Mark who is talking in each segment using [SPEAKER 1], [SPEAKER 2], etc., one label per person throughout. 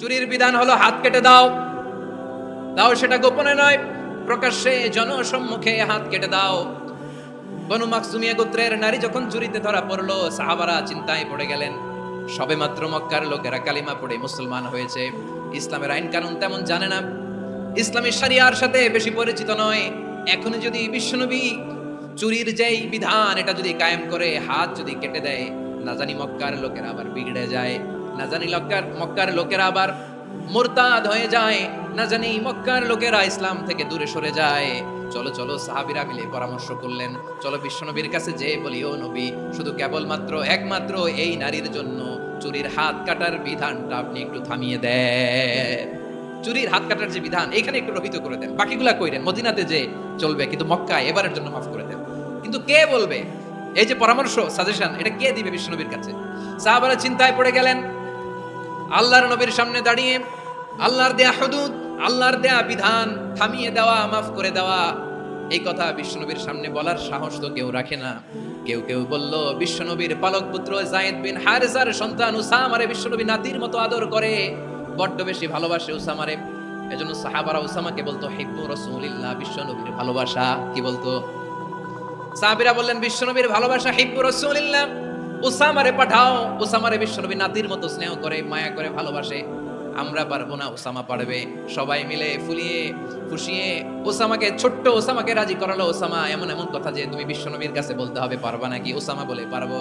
[SPEAKER 1] চুরির বিধান হলো হাত কেটে দাও, দাও সেটা গোপনে নয়, প্রকাশ্যে জনসম্মুখে হাত কেটে দাও। বনু মাখজুমিয়া গোত্রের নারী যখন চুরিতে ধরা পড়লো, সাহাবারা চিন্তায় পড়ে গেলেন। সবেমাত্র মক্কার লোকেরা কালিমা পড়ে মুসলমান হয়েছে, ইসলামের আইন কানুন তেমন জানে না, ইসলামী শরিয়ার সাথে বেশি পরিচিত নয়। এখনই যদি বিশ্বনবী চুরির যেই বিধান এটা যদি কায়েম করে হাত যদি কেটে দেয়, না জানি মক্কার লোকেরা আবার বিগড়ে যায়, না জানি মক্কার লোকেরা আবার মুরতাদ হয়ে যায়, না জানি মক্কার লোকেরা ইসলাম থেকে দূরে সরে যায়। চলো চলো, সাহাবীরা মিলে পরামর্শ করলেন, চলো বিশ্বনবীর কাছে যে বলি, ও নবী, শুধু কেবলমাত্র একমাত্র এই নারীর জন্য চুরির হাত কাটার বিধানটা আপনি একটু থামিয়ে দেন। চুরির হাত কাটার যে বিধান এখানে একটু রহিত করে দেন, বাকিগুলা কইরেন মদিনাতে যে চলবে, কিন্তু মক্কায় এবারের জন্য মাফ করে দেন। কিন্তু কে বলবে? এই যে পরামর্শ, সাজেশন, এটা কে দিবে বিশ্বনবীর কাছে? সাহাবারা চিন্তায় পড়ে গেলেন। আল্লাহর নবীর সামনে দাঁড়িয়ে আল্লাহর দেয়া হুদুদ, আল্লাহর দেয়া বিধান থামিয়ে দেওয়া, মাফ করে দেওয়া, এই কথা বিশ্বনবীর সামনে বলার সাহস তো কেউ রাখে না। কেউ কেউ বলল, বিশ্বনবীর পালক পুত্র যায়েদ বিন হারেসার সন্তান উসামারে বিশ্বনবী নাতির মতো আদর করে, বড্ড বেশি ভালোবাসে উসামারে। এজন্য সাহাবারা উসামাকে বলতো হিব্বু রাসূলিল্লাহ, বিশ্বনবীর ভালোবাসা। কি বলতো? সাহাবীরা বললেন, বিশ্বনবীর ভালোবাসা হিব্বু রাসূলিল্লাহ, উসামারে পাঠাও। উসামারে বিশ্বনবী নাতির মতো স্নেহ করে, মায়া করে, ভালোবাসে। আমরা পারবো না, উসামা পারবে। সবাই মিলে ফুলিয়ে ফুসিয়ে ওসামাকে, ছোট্ট ওসামাকে রাজি করালো। ওসামা এমন এমন কথা যে তুমি বিশ্বনবীর কাছে বলতে হবে, পারবা নাকি? ওসামা বলে, পারবো।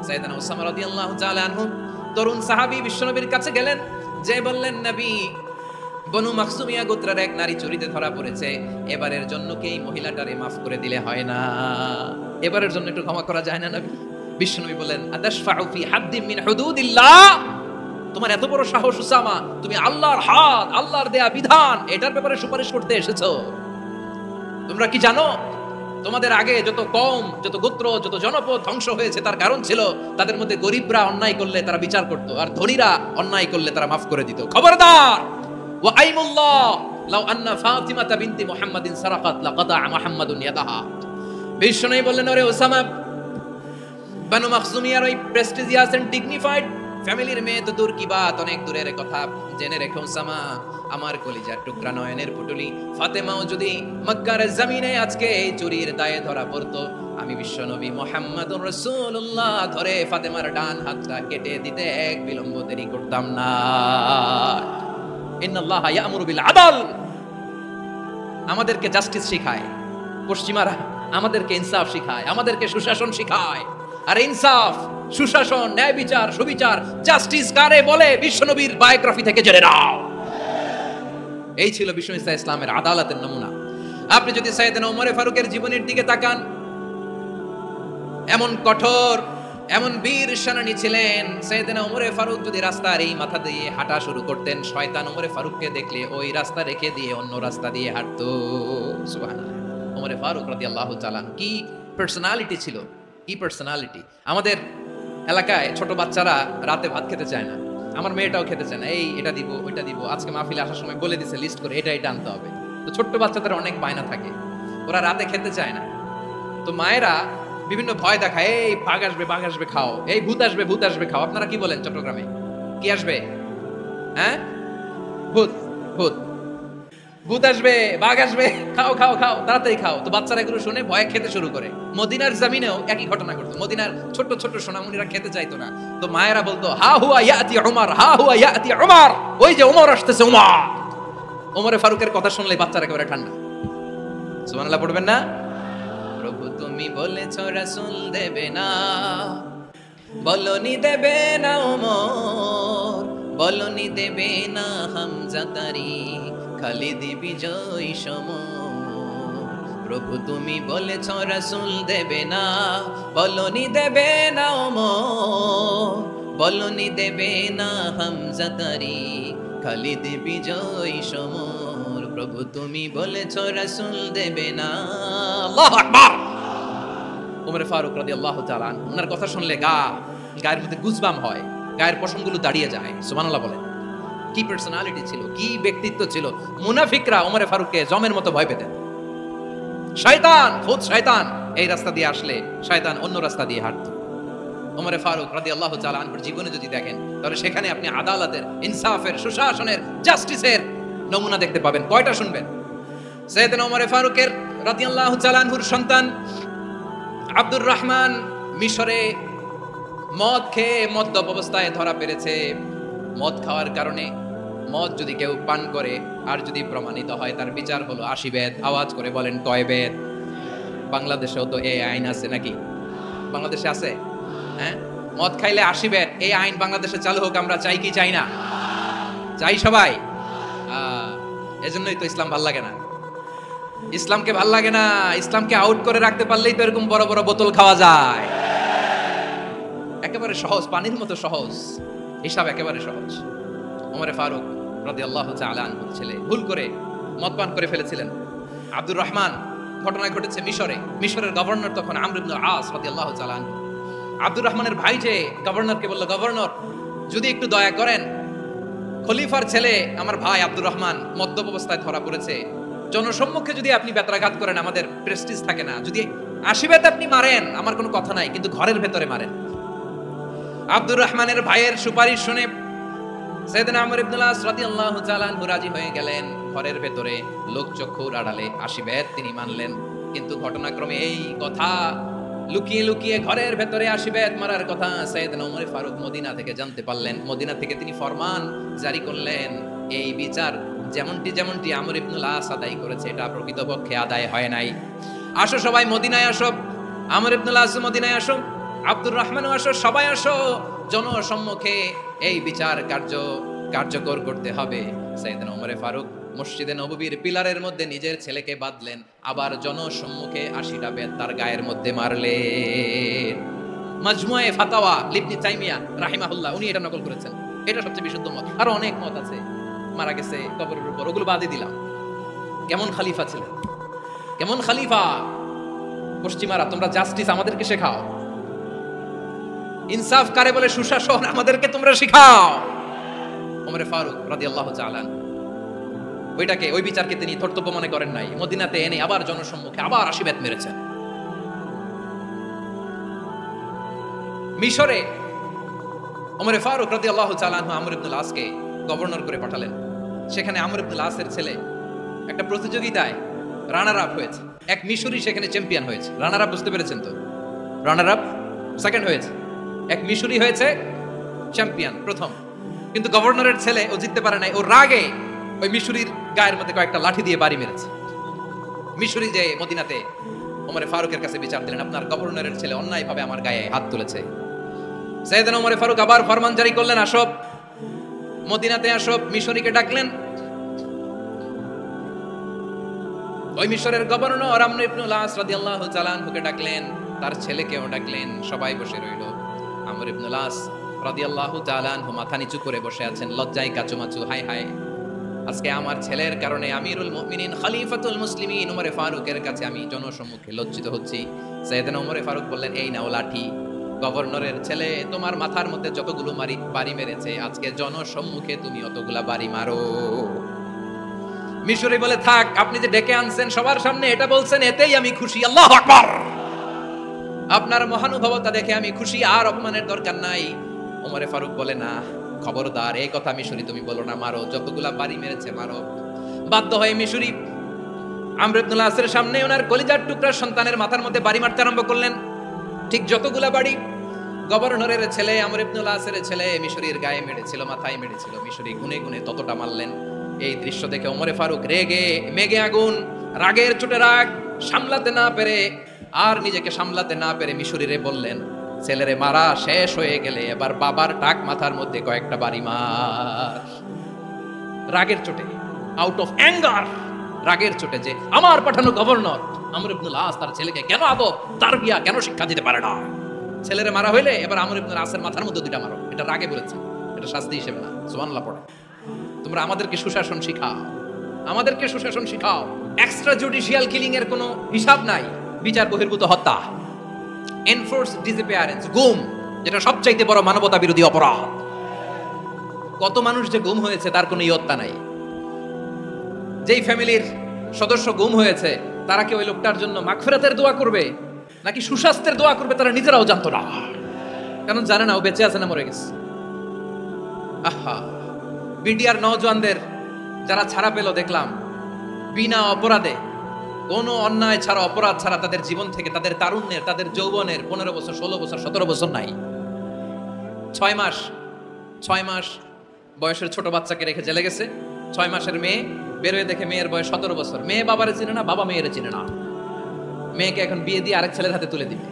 [SPEAKER 1] সাইয়েদনা ওসামা রাদিয়াল্লাহু তাআলা আনহু তরুণ সাহাবী বিশ্বনবীর কাছে গেলেন, যে বললেন, নবী, বনু মাখজুমিয়া গোত্রের এক নারী চুরিতে ধরা পড়েছে, এবারের জন্য কি এই মহিলাটারে মাফ করে দিলে হয় না? এবারের জন্য একটু ক্ষমা করা যায় না নবী? বিশ্বনবী বলেন, আতাশফাউ ফি হাদ্দিন মিন হুদুদিল্লাহ, তোমার এত বড় সাহস উসামা, তুমি আল্লাহর হাত, আল্লাহর দেয়া বিধান, এটার ব্যাপারে সুপারিশ করতে এসেছো? তোমরা কি জানো তোমাদের আগে যত কওম, যত গোত্র, যত জনপদ ধ্বংস হয়েছে তার কারণ ছিল তাদের মধ্যে গরিবরা অন্যায় করলে তারা বিচার করত, আর ধনীরা অন্যায় করলে তারা মাফ করে দিত। খবরদার! ওয়া আইমুল্লাহ লাউ আন্না ফাতিমাতা বিনতি মুহাম্মাদিন সারাকাত লাকাতা মুহাম্মাদুন ইয়াদাহা। বিশ্বনবী বললেন, ওরে ওসামা, বনু মাখজুমিয়ার ওই প্রেস্টিজিয়াস এন্ড ডিগনিফাইড ফ্যামিলির মেয়ে তো দূর কি বাত, অনেক দূরের কথা। জেনে রেখো ওসামা, আমার কলিজার টুকরা নয়নের পুটুলি ফাতেমাও যদি মক্কার জমিনে আজকে এই চুরির দায়ে ধরা পড়তো, আমি বিশ্বনবী মুহাম্মদুর রাসূলুল্লাহ ধরে ফাতেমার ডান হাতটা কেটে দিতে এক বিলম্ব দেরি করতাম না। ইন্নাল্লাহা ইয়া'মুরু বিল আদল, আমাদেরকে জাস্টিস শিখায় পশ্চিমারা, আমাদেরকে ইনসাফ শিখায়, আমাদেরকে সুশাসন শিখায়। আর ইনসাফ, সুশাসন, ন্যায় বিচার, সুবিচার, জাস্টিস কারে বলে বিশ্বনবীর বায়োগ্রাফি থেকে জেনে নাও। এই ছিল বিশ্বনবী ইসলামের আদালতের নমুনা। আপনি যদি সাইয়েদনা ওমর ফারুকের জীবনের দিকে তাকান, এমন কঠোর, এমন বীর সেনানী ছিলেন। সাইয়েদনা ওমর ফারুক যদি রাস্তার এই মাথা দিয়ে হাঁটা শুরু করতেন, শয়তান ওমর ফারুককে দেখলে ওই রাস্তা রেখে দিয়ে অন্য রাস্তা দিয়ে হাঁটতো। সুবহানাল্লাহ। ওমর ফারুক রাদিয়াল্লাহু তাআলা কি পার্সোনালিটি ছিল, কি পার্সোনালিটি! আমাদের এলাকায় ছোট বাচ্চারা রাতে ভাত খেতে চায় না, আমার মেয়েটাও খেতে চায় না, এই এটা দিব ওইটা দিব, আজকে মাহফিলে আসার সময় বলে দিছে লিস্ট করে এটা এটা আনতে হবে। তো ছোট্ট বাচ্চাদের অনেক বায়না থাকে, ওরা রাতে খেতে চায় না। তো মায়েরা বিভিন্ন ভয় দেখায়, এই বাঘ আসবে, বাঘ আসবে খাও, এই ভূত আসবে, ভূত আসবে খাও। আপনারা কি বলেন চট্টগ্রামে? কি আসবে? হ্যাঁ, ভূত, ভূত, ভূত আসবে, বাঘ আসবে, খাও খাও খাও, তাড়াতাড়ি খাও। তো বাচ্চারা এগুলো শুনে ভয়ে খেতে শুরু করে। মদিনার জমিনেও একই ঘটনা ঘটতো। মদিনার ছোট ছোট সোনামণিরা খেতে চাইতো না, তো মায়েরা বলতো, হা হুয়া ইয়াতি উমর, হা হুয়া ইয়াতি উমর, ওই যে ওমর আসতেছে, ওমর। ওমরে ফারুকের কথা শুনলে বাচ্চারা একেবারে ঠান্ডা। সুবহানাল্লাহ পড়বেন না? প্রভু তুমি বলেছো রাসূল দেবে না, বলনি দেবে না ওমর, বলনি দেবে না হামজা তারিক, খালিদ বিজয় সমর। প্রভু তুমি বলেছো রাসূল দেবে না, বলনি দেবে না ওমর, বলনি দেবে না হামজা তারিক, খালিদ বিজয় সমর। প্রভু তুমি বলেছো রাসূল দেবে না। আল্লাহু আকবার। ওমর ফারুক রাদিয়াল্লাহু তাআলা আনহু, ওনার কথা শুনলে গায়ের মধ্যে গুজবাম হয়, গায়ের পশমগুলো দাঁড়িয়ে যায়। সুবহানাল্লাহ বলেন। কি পার্সোনালিটি ছিল, কি ব্যক্তিত্ব ছিল! মুনাফিকরা ওমর ফারুককে জমের মতো ভয় পেতেন। শয়তান, খুদ শয়তান এই রাস্তা দিয়ে আসলে শয়তান অন্য রাস্তা দিয়ে হাঁটতো। ওমরে ফারুক রাদিয়াল্লাহু তাআলা আনহুর জীবনে যদি দেখেন, তাহলে সেখানে আপনি আদালতের, ইনসাফের, সুশাসনের, জাস্টিসের নমুনা দেখতে পাবেন। কয়টা শুনবেন? সাইয়েদনা ওমরে ফারুকের রাদিয়াল্লাহু তাআলা আনহুর সন্তান আব্দুর রহমান মিশরে মদ খেয়ে মদ্যপ অবস্থায় ধরা পড়েছে। মদ খাওয়ার কারণে, মদ যদি কেউ পান করে আর যদি প্রমাণিত হয়, তার বিচার হলো 80 বেত। আওয়াজ করে বলেন কয় বেত? বাংলাদেশেও তো এই আইন আছে নাকি? বাংলাদেশে আছে? হ্যাঁ, মদ খাইলে 80 বেত, এই আইন বাংলাদেশে চালু হোক। আমরা চাই কি চাই না? চাই সবাই। এজন্যই তো ইসলাম ভাল লাগে না। ইসলামকে ভাল লাগে না। ইসলামকে আউট করে রাখতে পারলেই তো এরকম বড় বড় বোতল খাওয়া যায়। একেবারে সহজ, পানির মতো সহজ, হিসাব একেবারে সহজ। ওমরে ফারুক রাদিয়াল্লাহু তাআলা আনহুর ছেলে ভুল করে মদ পান করে ফেলেছিলেন। আব্দুর রহমান, ঘটনা ঘটেছে মিশরে। মিশরের গভর্নর তখন আমর ইবনে আস রাদিয়াল্লাহু তাআলা আনহু। আব্দুর রহমানের ভাই যে গভর্নরকে বলল, গভর্নর যদি একটু দয়া করেন, খলিফার ছেলে আমার ভাই আব্দুর রহমান মদ্যপ অবস্থায় ধরা পড়েছে, জনসম্মুখে যদি আপনি বেত্রাঘাত করেন আমাদের প্রেস্টিজ থাকে না, যদি 80 বেত আপনি মারেন আমার কোনো কথা নাই, কিন্তু ঘরের ভেতরে মারেন। আব্দুর রহমানের ভাইয়ের সুপারিশ শুনে সাইয়েদনা আমর ইবনে আস রাদিয়াল্লাহু তাআলা আনহু রাজি হয়ে গেলেন। ঘরের ভেতরে লোকচক্ষুর আড়ালে 80 বেত তিনি মানলেন। কিন্তু ঘটনাক্রমে এই কথা লুকিয়ে লুকিয়ে ঘরের ভেতরে 80 বেত মারার কথা সাইয়েদনা ওমর ফারুক মদিনা থেকে জানতে পারলেন। মদিনা থেকে তিনি ফরমান জারি করলেন, এই বিচার যেমনটি আমর ইবনে আস আদায় করেছে, এটা প্রকৃতপক্ষে আদায় হয় নাই। আসো সবাই মদিনায় আসো, আমর ইবনে আস মদিনায় আসো, আব্দুর রহমানও আসো, সবাই আসো, জনসম্মুখে এই বিচার কার্যকর করতে হবে। সাইয়েদনা ওমর ফারুক মসজিদে নববীর পিলারের মধ্যে নিজের ছেলেকে বাঁধলেন, আবার জনসম্মুখে 80টা বেত তার গায়ের মধ্যে মারলেন। মাজমুয়ে ফাতাওয়া ইবনে তাইমিয়া রাহিমাহুল্লাহ উনি এটা নকল করেছেন। এটা সবচেয়ে বিশুদ্ধ মত। আর অনেক মত আছে, মারা গেছে কবরের উপর, ওগুলো বাদই দিলাম। কেমন খলিফা ছিলেন, কেমন খলিফা! পশ্চিমারা তোমরা জাস্টিস আমাদেরকে শেখাও, ইনসাফ কারে বলে সুশাসন আমাদেরকে তোমরা শিখাও। ওমর ফারুক রাদিয়াল্লাহু তাআলা ওই বিচারকে তিনি ধর্তব্য মনে করেন নাই। মদিনাতে এনে আবার জনসম্মুখে আবার 80 বেত মেরেছেন। মিশরে ওমর ফারুক রাদিয়াল্লাহু তাআলা আমর ইবনে আসকে গভর্নর করে পাঠালেন। সেখানে আমর ইবনে আসের ছেলে একটা প্রতিযোগিতায় রানার আপ হয়েছে। এক মিশরি সেখানে চ্যাম্পিয়ন হয়েছে। রানার আপ বুঝতে পেরেছেন তো? রানার আপ সেকেন্ড হয়েছে, এক মিশরি হয়েছে চ্যাম্পিয়ন প্রথম। কিন্তু গভর্নরের ছেলে ও জিততে পারে নাই। ও রাগে ওই মিশরির গায়ের মধ্যে কয়েকটা লাঠি দিয়ে বাড়ি মেরেছে। মিশরি যে মদিনাতে ওমর ফারুকের কাছে বিচার দিলেন, আপনার গভর্নরের ছেলে অন্যায়ভাবে আমার গায়ে হাত তুলেছে। সাইয়েদনা ওমর ফারুক আবার ফরমান জারি করলেন, আসো মদিনাতে আসো। মিশরিকে ডাকলেন। ওই মিশরের গভর্নর আমর ইবনে আস রাদিয়াল্লাহু তাআলা আনহুকে ডাকলেন, তার ছেলেকেও ডাকলেন। সবাই বসে রইল। আমর ইবনে আস রাদিয়াল্লাহু তাআলা আনহু মাথা নিচু করে বসে আছেন, লজ্জায় কাচুমাচু। হায় হায়, আজকে আমার ছেলের কারণে আমিরুল মুমিনিন খলিফাতুল মুসলিমিন ওমর ফারুকের কাছে আমি জনসম্মুখে লজ্জিত হচ্ছি। সাইয়েদনা ওমর ফারুক বললেন, এই নাও লাঠি। গভর্নরের ছেলে তোমার মাথার মধ্যে যতগুলো বাড়ি মেরেছে, আজকে জনসম্মুখে তুমি অতগুলা বাড়ি মারো। মিশরি বলে, থাক, আপনি যে ডেকে আনছেন সবার সামনে এটা বলছেন, এতেই আমি খুশি। আল্লাহু আকবার! আপনার মহানুভবতা দেখে আমি খুশি, আর অপমানের দরকার নাই। ওমর ফারুক বলে, না, খবরদার, এই কথা মিশরি তুমি বলো না, মারো, যতগুলা বাড়ি মেরেছে মারো। বাধ্য হয়ে মিশরি আমর ইবনে আসের সামনে ওনার কলিজার টুকরা সন্তানের মাথার মধ্যে বাড়ি মারতে আরম্ভ করলেন। ঠিক যতগুলা বাড়ি গভর্নরের ছেলে আমর ইবনে আসের ছেলে মিশরির গায়ে মেরেছিল, মাথায় মেরেছিল, মিশরি গুনে গুনে ততটা মারলেন। এই দৃশ্য দেখে ওমর ফারুক রেগে মেগে আগুন, রাগের চোটে রাগ সামলাতে না পেরে, আর নিজেকে সামলাতে না পেরে মিশরিরে বললেন, ছেলেরে মারা শেষ হয়ে গেলে এবার বাবার টাক মাথার মধ্যে কয়েকটা বাড়ি মার। রাগের চোটে, আউট অফ অ্যাঙ্গার, রাগের চোটে, যে আমার পাঠানো গভর্নর আমর ইবনে আস তার ছেলেকে কেন আদব তারবিয়া কেন শিক্ষা দিতে পারে না। ছেলেরে মারা হইলে এবার আমর ইবনে আসের মাথার মধ্যে দুইটা মারো। এটা রাগে বলেছে, এটা শাস্তি হিসেবে না। সুবহানাল্লাহ পড়ে। তোমরা আমাদেরকে সুশাসন শিখাও, আমাদেরকে সুশাসন শিখাও। এক্সট্রা জুডিশিয়াল কিলিং এর কোনো হিসাব নাই। বিচার বহির্ভূত হত্যা, এনফোর্স ডিসঅ্যাপিয়ারেন্স, গুম, যেটা সবচাইতে বড় মানবতা বিরোধী অপরাধ। কত মানুষ যে গুম হয়েছে তার কোনো ইয়ত্তা নাই। যেই ফ্যামিলির সদস্য গুম হয়েছে তারা কি ওই লোকটার জন্য মাগফিরাতের দোয়া করবে নাকি সুস্বাস্থ্যের দোয়া করবে তারা নিজেরাও জানতো না। কারণ জানে না ও বেঁচে আছে না মরে গেছে। আহা, বিডিআর নওজওয়ানদের যারা ছাড়া পেল দেখলাম, বিনা অপরাধে, কোনো অন্যায় ছাড়া, অপরাধ ছাড়া তাদের জীবন থেকে, তাদের তারুণ্যের, তাদের যৌবনের 15 বছর, 16 বছর, 17 বছর নাই, 6 মাস বয়সের ছোট বাচ্চাকে রেখে জেলে গেছে। 6 মাসের মেয়ে বেরোয় দেখে মেয়ের বয়স 17 বছর। মেয়ে বাবারে চিনে না, বাবা মেয়েরে চিনে না। মেয়েকে এখন বিয়ে দিয়ে আরেক ছেলের হাতে তুলে দিবে।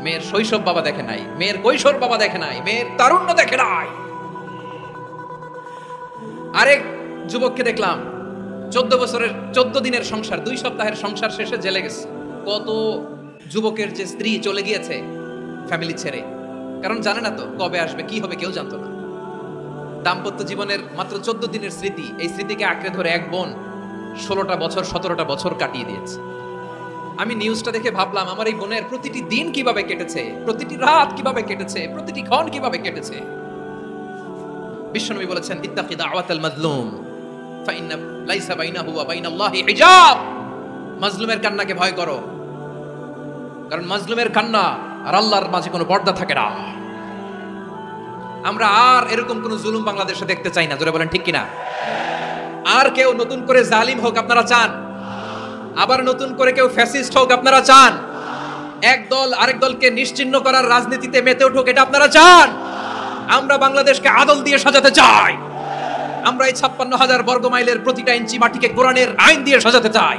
[SPEAKER 1] মেয়ের শৈশব বাবা দেখে নাই, মেয়ের কৈশোর বাবা দেখে নাই, মেয়ের তারুণ্য দেখে নাই। আরেক যুবককে দেখলাম 14 দিনের সংসার, 2 সপ্তাহের সংসার শেষে জেলে গেছে। কত যুবকের যে স্ত্রী চলে গিয়েছে ফ্যামিলি ছেড়ে, কারণ জানে না তো কবে আসবে, কি হবে, কেউ জানতো না। দাম্পত্য জীবনের মাত্র 14 দিনের স্মৃতি, এই স্মৃতিকে আঁকড়ে ধরে এক বোন 16টা বছর, 17টা বছর কাটিয়ে দিয়েছে। আমি নিউজটা দেখে ভাবলাম, আমার এই বোনের প্রতিটি দিন কিভাবে কেটেছে, প্রতিটি রাত কিভাবে কেটেছে, প্রতিটি ক্ষণ কিভাবে কেটেছে। বিশ্বনবী বলেছেন, ইত্তাকি দাওয়াতাল মাজলুম ফাইন্না লাইসা বাইনাহু ওয়া বাইনাল্লাহি হিজাব। মাজলুমের কান্নাকে ভয় করো, কারণ মাজলুমের কান্না আর আল্লাহর মাঝে কোনো পর্দা থাকে না। আমরা আর এরকম কোন জুলুম বাংলাদেশে দেখতে চাই না, জোরে বলেন ঠিক কিনা? আর কেউ নতুন করে জালিম হোক আপনারা চান? আবার নতুন করে কেউ ফ্যাসিস্ট হোক আপনারা চান? এক দল আরেক দলকে নিশ্চিহ্ন করার রাজনীতিতে মেতে উঠুক, এটা আপনারা চান? আমরা বাংলাদেশকে আদল দিয়ে সাজাতে চাই। আমরা এই 56,000 বর্গ মাইলের প্রতিটা ইঞ্চি মাটিকে কোরআনের আইন দিয়ে সাজাতে চাই।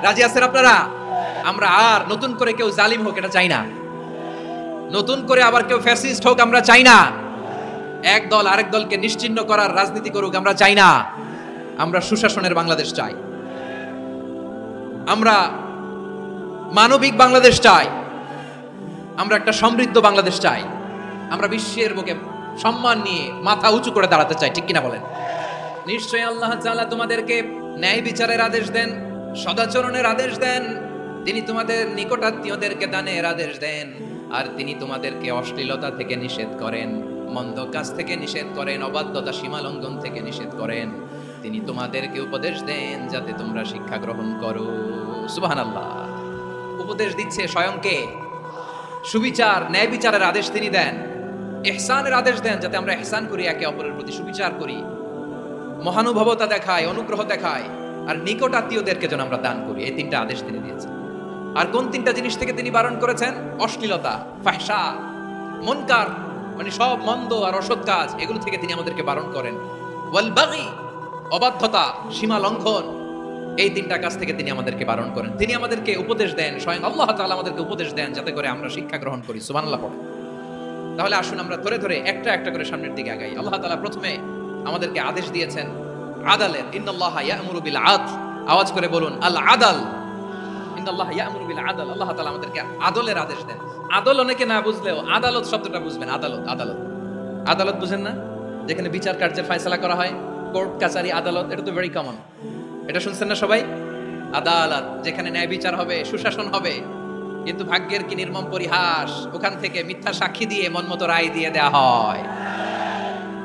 [SPEAKER 1] রাজি আছেন আপনারা? আমরা আর নতুন করে কেউ জালিম হোক এটা চাই না, নতুন করে আবার কেউ ফ্যাসিস্ট হোক আমরা চাই না, এক দল আরেক দলকে নিশ্চিহ্ন করার রাজনীতি করুক আমরা চাই না। আমরা সুশাসনের বাংলাদেশ চাই, আমরা মানবিক বাংলাদেশ চাই, আমরা একটা সমৃদ্ধ বাংলাদেশ চাই, আমরা বিশ্বের বুকে সম্মান নিয়ে মাথা উঁচু করে দাঁড়াতে চাই, ঠিক কিনা বলেন? নিশ্চয়ই আল্লাহ তাআলা তোমাদেরকে ন্যায় বিচারের আদেশ দেন, সদাচরণের আদেশ দেন, তিনি তোমাদের নিকটাত্মীয়দেরকে দানের আদেশ দেন, আর তিনি তোমাদেরকে অশ্লীলতা থেকে নিষেধ করেন, মন্দ কাজ থেকে নিষেধ করেন, অবাধ্যতা সীমা লঙ্ঘন থেকে নিষেধ করেন। তিনি তোমাদেরকে উপদেশ দেন যাতে তোমরা শিক্ষা গ্রহণ করো। সুবহানাল্লাহ। উপদেশ দিচ্ছে স্বয়ংকে, সুবিচার ন্যায় বিচারের আদেশ তিনি দেন, ইহসানের আদেশ দেন যাতে আমরা ইহসান করি, একে অপরের প্রতি সুবিচার করি, মহানুভবতা দেখায়, অনুগ্রহ দেখায়, আর নিকট আত্মীয়দেরকে যেন আমরা দান করি। এই 3টা আদেশ তিনি দিয়েছেন। আর কোন 3টা জিনিস থেকে তিনি বারণ করেছেন? অশ্লীলতা, ফাহশা, মুনকার, মানে সব মন্দ আর অসৎ কাজ, এগুলো থেকে তিনি আমাদেরকে বারণ করেন। ওয়াল বাগি, অবাধ্যতা, সীমা লঙ্ঘন, এই 3টা কাজ থেকে তিনি আমাদেরকে বারণ করেন। তিনি আমাদেরকে উপদেশ দেন, স্বয়ং আল্লাহ তাআলা আমাদেরকে উপদেশ দেন যাতে করে আমরা শিক্ষা গ্রহণ করি। সুবহানাল্লাহ পড়ে। তাহলে আসুন আমরা ধরে ধরে একটা একটা করে সামনের দিকে আগাই। আল্লাহ তাআলা প্রথমে আমাদেরকে আদেশ দিয়েছেন আদালের। ইন্নাল্লাহা ইয়া'মুরু বিল আদল, আওয়াজ করে বলুন আল আদাল। ইন্নাল্লাহা ইয়া'মুরু বিল আদল, আল্লাহ তাআলা আমাদেরকে আদলের আদেশ দেন। আদল অনেকে না বুঝলেও আদালত শব্দটা বুঝবেন। আদালত, আদালত, আদালত বুঝেন না? যেখানে বিচার কার্যের ফয়সালা করা হয়, কোর্ট কাচারি, আদালত, এটা তো ভেরি কমন। এটা শুনছেন না সবাই? আদালত, যেখানে ন্যায় বিচার হবে, সুশাসন হবে। কিন্তু ভাগ্যের কি নির্মম পরিহাস, ওখান থেকে মিথ্যা সাক্ষী দিয়ে মনমতো রায় দিয়ে দেয়া হয়।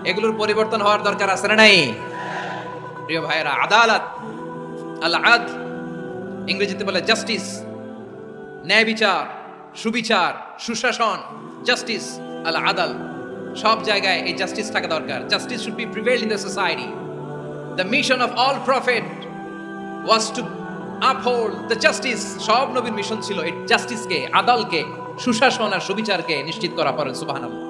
[SPEAKER 1] এগুলোর পরিবর্তন হওয়ার দরকার আছে না নাই? প্রিয় ভাইয়েরা, আদালত, আল আদল, ইংরেজিতে বলে জাস্টিস, ন্যায় বিচার, সুবিচার, সুশাসন, জাস্টিস, আল আদল, সব জায়গায় এই জাস্টিস থাকা দরকার। Justice should be prevail in the society. The mission of all prophet was two uphold the justice. সব নবীর মিশন ছিল এই জাস্টিসকে, আদালকে, সুশাসন আর সুবিচারকে নিশ্চিত করা। পড়েন সুবহানাল্লাহ।